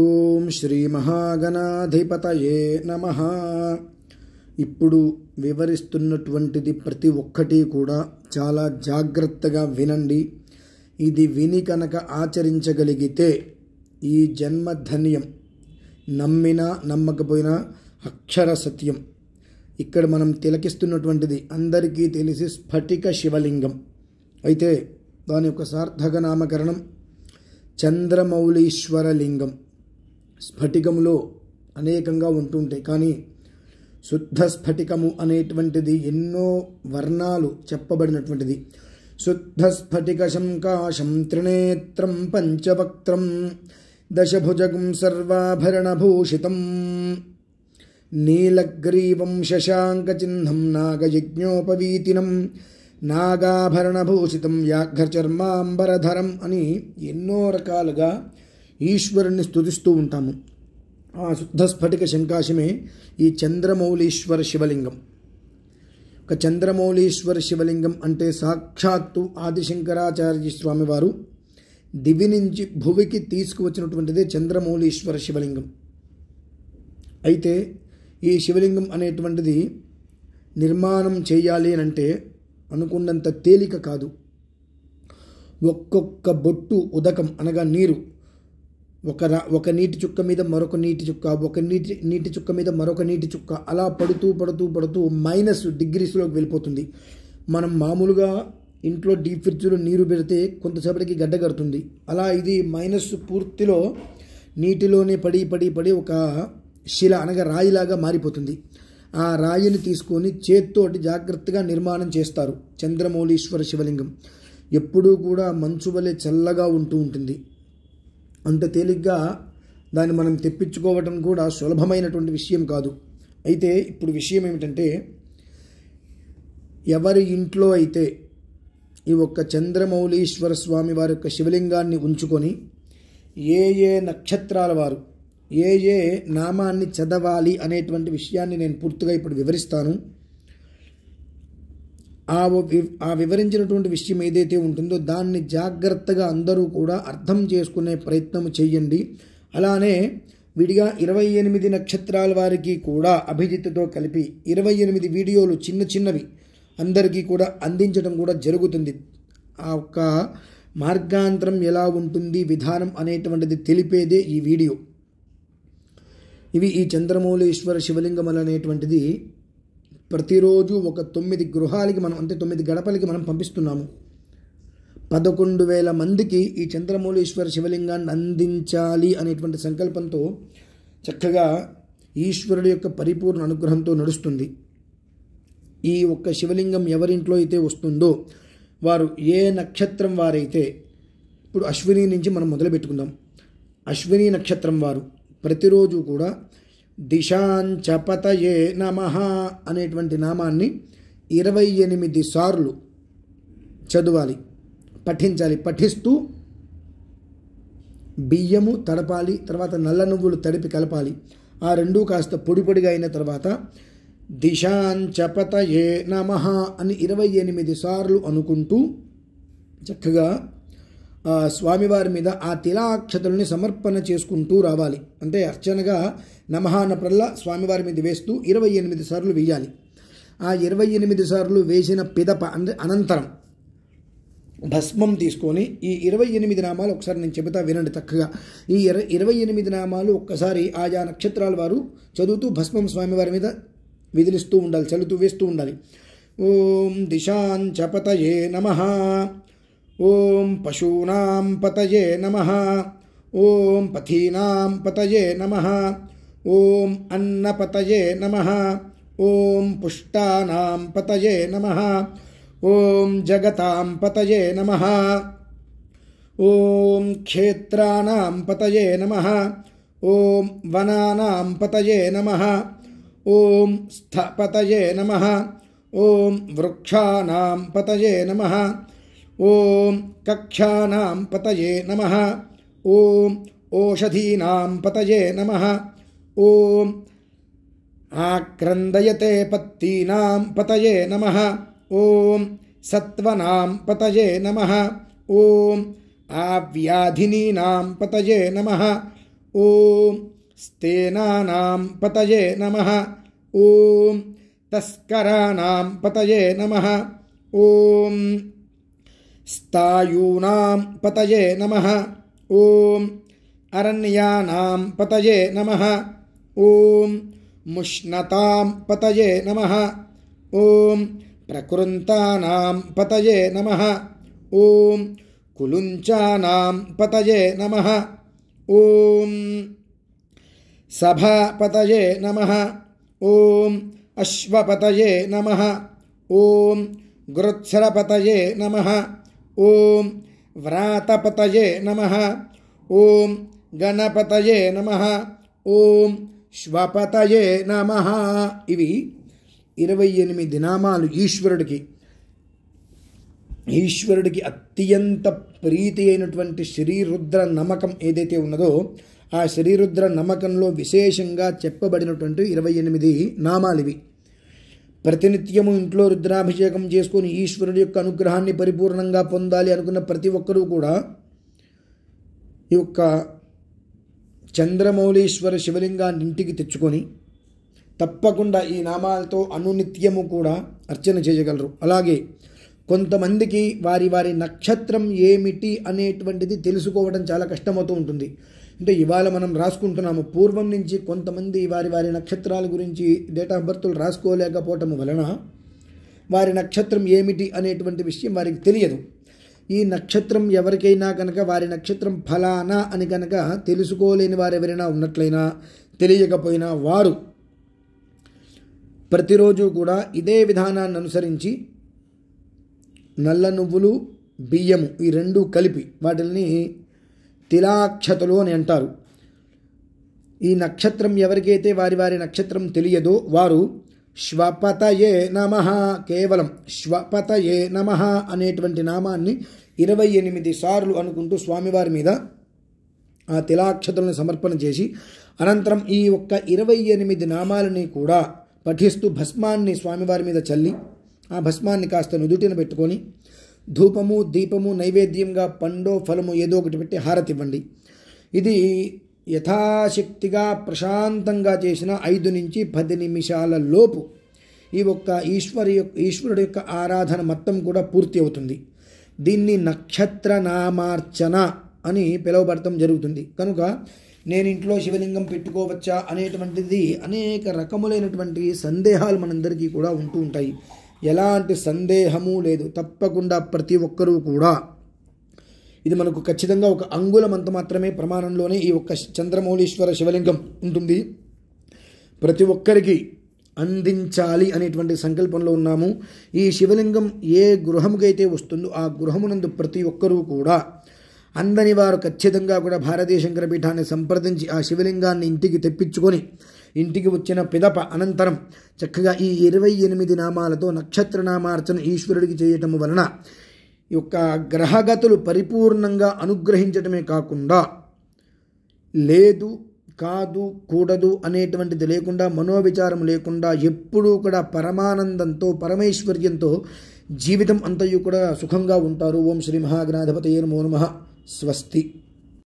ఓం శ్రీ మహాగణాధిపతయే నమః. ఇప్పుడు వివరిస్తున్నటువంటిది ప్రతి ఒక్కటి కూడా చాలా జాగ్రత్తగా వినండి. ఇది విని కనుక ఆచరించగలిగితే ఈ జన్మ ధన్యం. నమ్మినా నమ్మకపోయినా అక్షర సత్యం. ఇక్కడ మనం తిలకిస్తున్నటువంటిది అందరికీ తెలిసి స్ఫటిక శివలింగం. అయితే దాని యొక్క సార్థక నామకరణం చంద్రమౌళీశ్వర లింగం. స్ఫటికములో అనేకంగా ఉంటుంటాయి, కానీ శుద్ధ స్ఫటికము అనేటువంటిది ఎన్నో వర్ణాలు చెప్పబడినటువంటిది. శుద్ధ స్ఫటిక శంకాశం త్రినేత్రం పంచవక్త్రం దశభుజగం సర్వాభరణభూషితం నీలగ్రీవం శశాంకచిహ్నం నాగయజ్ఞోపవీతినం నాగాభరణభూషితం వ్యాఘ్రచర్మాంబరధరం అని ఎన్నో రకాలుగా ఈశ్వరుణ్ణి స్తుతిస్తూ ఉంటాము. ఆ శుద్ధ స్ఫటిక శంకాశమే ఈ చంద్రమౌళీశ్వర శివలింగం. ఒక చంద్రమౌళీశ్వర శివలింగం అంటే సాక్షాత్తు ఆదిశంకరాచార్య స్వామి వారు దివి నుంచి భువికి తీసుకువచ్చినటువంటిదే చంద్రమౌళీశ్వర శివలింగం. అయితే ఈ శివలింగం అనేటువంటిది నిర్మాణం చేయాలి అని అంటే అనుకున్నంత తేలిక కాదు. ఒక్కొక్క బొట్టు ఉదకం అనగా నీరు ఒక నీటి చుక్క మీద మరొక నీటి చుక్క, ఒక నీటి చుక్క మీద మరొక నీటి చుక్క, అలా పడుతూ పడుతూ పడుతూ -డిగ్రీస్లోకి వెళ్ళిపోతుంది. మనం మామూలుగా ఇంట్లో డీప్ ఫ్రిడ్జ్లో నీరు పెడితే కొంతసేపటికి గడ్డ కడుతుంది. అలా ఇది పూర్తిలో నీటిలోనే పడి పడి పడి ఒక శిల అనగా రాయిలాగా మారిపోతుంది. ఆ రాయిని తీసుకొని చేత్తోటి జాగ్రత్తగా నిర్మాణం చేస్తారు. చంద్రమౌళీశ్వర శివలింగం ఎప్పుడూ కూడా మంచు వలె చల్లగా ఉంటూ ఉంటుంది. అంత తేలిగ్గా దాన్ని మనం తెప్పించుకోవటం కూడా సులభమైనటువంటి విషయం కాదు. అయితే ఇప్పుడు విషయం ఏమిటంటే, ఎవరి ఇంట్లో అయితే ఈ ఒక్క చంద్రమౌళీశ్వర స్వామి వారి యొక్క శివలింగాన్ని ఉంచుకొని ఏ నక్షత్రాల వారు ఏ నామాన్ని చదవాలి అనేటువంటి విషయాన్ని నేను పూర్తిగా ఇప్పుడు వివరిస్తాను. ఆ వివరించినటువంటి విషయం ఏదైతే ఉంటుందో దాన్ని జాగ్రత్తగా అందరూ కూడా అర్థం చేసుకునే ప్రయత్నం చేయండి. అలానే విడిగా 28 నక్షత్రాల వారికి కూడా అభిజిత్తుతో కలిపి 28 వీడియోలు చిన్నవి అందరికీ కూడా అందించడం కూడా జరుగుతుంది. ఆ ఒక్క మార్గాంతరం ఎలా ఉంటుంది, విధానం అనేటువంటిది తెలిపేదే ఈ వీడియో. ఇవి ఈ చంద్రమౌళీశ్వర శివలింగం అనేటువంటిది ప్రతిరోజు ఒక 9 గృహాలకి మనం, అంటే 9 గడపలకి మనం పంపిస్తున్నాము. 11,000 మందికి ఈ చంద్రమౌళీశ్వర శివలింగాన్ని అందించాలి అనేటువంటి సంకల్పంతో చక్కగా ఈశ్వరుడి యొక్క పరిపూర్ణ అనుగ్రహంతో నడుస్తుంది. ఈ ఒక్క శివలింగం ఎవరింట్లో అయితే వస్తుందో వారు ఏ నక్షత్రం వారైతే, ఇప్పుడు అశ్విని నుంచి మనం మొదలు పెట్టుకుందాం. అశ్విని నక్షత్రం వారు ప్రతిరోజు కూడా దిశాంచపతయే నమః అనేటువంటి నామాన్ని 28 సార్లు చదవాలి, పఠించాలి. పఠిస్తూ బియ్యము తడపాలి, తర్వాత నల్ల నువ్వులు తడిపి కలపాలి. ఆ రెండూ కాస్త పొడి పొడిగా అయిన తర్వాత దిశాంచపతయే నమః అని 28 సార్లు అనుకుంటూ చక్కగా స్వామివారి మీద ఆ తిలాక్షతల్ని సమర్పణ చేసుకుంటూ రావాలి. అంటే అర్చనగా నమః అన్నప్పుడల్లా స్వామివారి మీద వేస్తూ 28 సార్లు వేయాలి. ఆ 28 సార్లు వేసిన పిదప అంటే అనంతరం భస్మం తీసుకొని ఈ 28 నామాలు ఒకసారి నేను చెబుతా వినండి చక్కగా. ఈ 28 నామాలు ఒక్కసారి ఆయా నక్షత్రాల వారు చదువుతూ భస్మం స్వామివారి మీద విదిలిస్తూ ఉండాలి, చల్లుతూ వేస్తూ ఉండాలి. ఓం దిశాంచపతయే నమః, ఓం పశూనాం పతయే నమః, ఓం పథీనాం పతయే నమః, ఓం అన్నపతయే నమః, ఓం పుష్టానాం పతయే నమః, ఓం జగతాం పతయే నమః, ఓం క్షేత్రానాం పతయే నమః, ఓం వనానాం పతయే నమః, ఓం స్థపతయే నమః, ఓం వృక్షానాం పతయే నమః, ఓం కక్షానాం పతయే నమః, ఓం ఓషధీనాం పతయే నమః, ఓం ఆక్రందయతే పత్తీనాం పతయే నమః, ఓం సత్వనాం పతయే నమః, ఓం ఆవ్యాధినీనాం పతయే నమః, ఓం స్థేనానాం పతయే నమః ఓం తస్కరాణాం పతయే నమః ఓం స్థాయూనాం పతయే నమః ఓం అరణ్యానాం పతయే నమః ఓం ముష్ణతాం పతయే నమః ఓం ప్రకృంతానాం పతయే నమః ఓం కులుంచానాం పతయే నమః ఓం సభాపతయే నమః ఓం అశ్వపతయే నమః ఓం గృత్సరపతయే నమః ఓం వ్రాతపతయే నమః ఓం గణపతయే నమః ఓం శ్వపతయే నమః. ఇవి 28 నామాలు ఈశ్వరుడికి అత్యంత ప్రీతి అయినటువంటి శ్రీరుద్ర నమకం ఏదైతే ఉన్నదో ఆ శ్రీరుద్ర నమకంలో విశేషంగా చెప్పబడినటువంటి 28 నామాలు ఇవి. ప్రతినిత్యము ఇంట్లో రుద్రాభిషేకం చేసుకొని ఈశ్వరుడి యొక్క అనుగ్రహాన్ని పరిపూర్ణంగా పొందాలి అనుకున్న ప్రతి ఒక్కరూ కూడా ఈ యొక్క చంద్రమౌళీశ్వర శివలింగాన్ని ఇంటికి తెచ్చుకొని తప్పకుండా ఈ నామాలతో అనునిత్యము కూడా అర్చన చేయగలరు. అలాగే కొంతమందికి వారి వారి నక్షత్రం ఏమిటి అనేటువంటిది తెలుసుకోవడం చాలా కష్టమవుతూ ఉంటుంది. అంటే ఇవాళ మనం రాసుకుంటున్నాము, పూర్వం నుంచి కొంతమంది వారి వారి నక్షత్రాల గురించి డేట్ ఆఫ్ బర్త్లు రాసుకోలేకపోవటం వలన వారి నక్షత్రం ఏమిటి అనేటువంటి విషయం వారికి తెలియదు. ఈ నక్షత్రం ఎవరికైనా కనుక వారి నక్షత్రం ఫలానా అని కనుక తెలుసుకోలేని వారు ఎవరైనా ఉన్నట్లయినా తెలియకపోయినా వారు ప్రతిరోజు కూడా ఇదే విధానాన్ని అనుసరించి నల్ల నువ్వులు బియ్యము ఈ రెండు కలిపి వాటిని తిలాక్షతలు అని అంటారు. ఈ నక్షత్రం ఎవరికైతే వారి వారి నక్షత్రం తెలియదో వారు శ్వపతయే నమః, కేవలం శ్వపతయే నమః అనేటువంటి నామాన్ని 28 సార్లు అనుకుంటూ స్వామివారి మీద ఆ తిలాక్షతలను సమర్పణ చేసి అనంతరం ఈ ఒక్క 28 నామాలని కూడా పఠిస్తూ భస్మాన్ని స్వామివారి మీద చల్లి ఆ భస్మాన్ని కాస్త నుదుటిన పెట్టుకొని ధూపము దీపము నైవేద్యంగా పండో ఫలము ఏదో ఒకటి పెట్టి హారతి ఇవ్వండి. ఇది యథాశక్తిగా ప్రశాంతంగా చేసిన 5 నుంచి 10 నిమిషాల లోపు ఈ ఒక్క ఈశ్వరుడి యొక్క ఆరాధన మొత్తం కూడా పూర్తి అవుతుంది. దీన్ని నక్షత్ర నామార్చన అని పిలువబడటం జరుగుతుంది. కనుక నేను ఇంట్లో శివలింగం పెట్టుకోవచ్చా అనేటువంటిది అనేక రకములైనటువంటి సందేహాలు మనందరికీ కూడా ఉంటూ ఉంటాయి. ఎలాంటి సందేహము లేదు. తప్పకుండా ప్రతి ఒక్కరూ కూడా ఇది మనకు ఖచ్చితంగా ఒక అంగుళం అంత మాత్రమే ప్రమాణంలోనే ఈ ఒక్క చంద్రమౌళీశ్వర శివలింగం ఉంటుంది. ప్రతి ఒక్కరికి అందించాలి అనేటువంటి సంకల్పంలో ఉన్నాము. ఈ శివలింగం ఏ గృహముకైతే వస్తుందో ఆ గృహమునందు ప్రతి ఒక్కరూ కూడా అందని వారు ఖచ్చితంగా కూడా భారతీయ శంకరపీఠాన్ని సంప్రదించి ఆ శివలింగాన్ని ఇంటికి తెప్పించుకొని ఇంటికి వచ్చిన పిదప అనంతరం చక్కగా ఈ 28 నామాలతో నక్షత్ర నామార్చన ఈశ్వరుడికి చేయటం వలన ఈ యొక్క గ్రహగతులు పరిపూర్ణంగా అనుగ్రహించటమే కాకుండా లేదు కాదు కూడదు అనేటువంటిది లేకుండా మనోవిచారం లేకుండా ఎప్పుడూ కూడా పరమానందంతో పరమైశ్వర్యంతో జీవితం అంతయు కూడా సుఖంగా ఉంటారు. ఓం శ్రీ మహాగణాధిపతయే నమో నమః. స్వస్తి.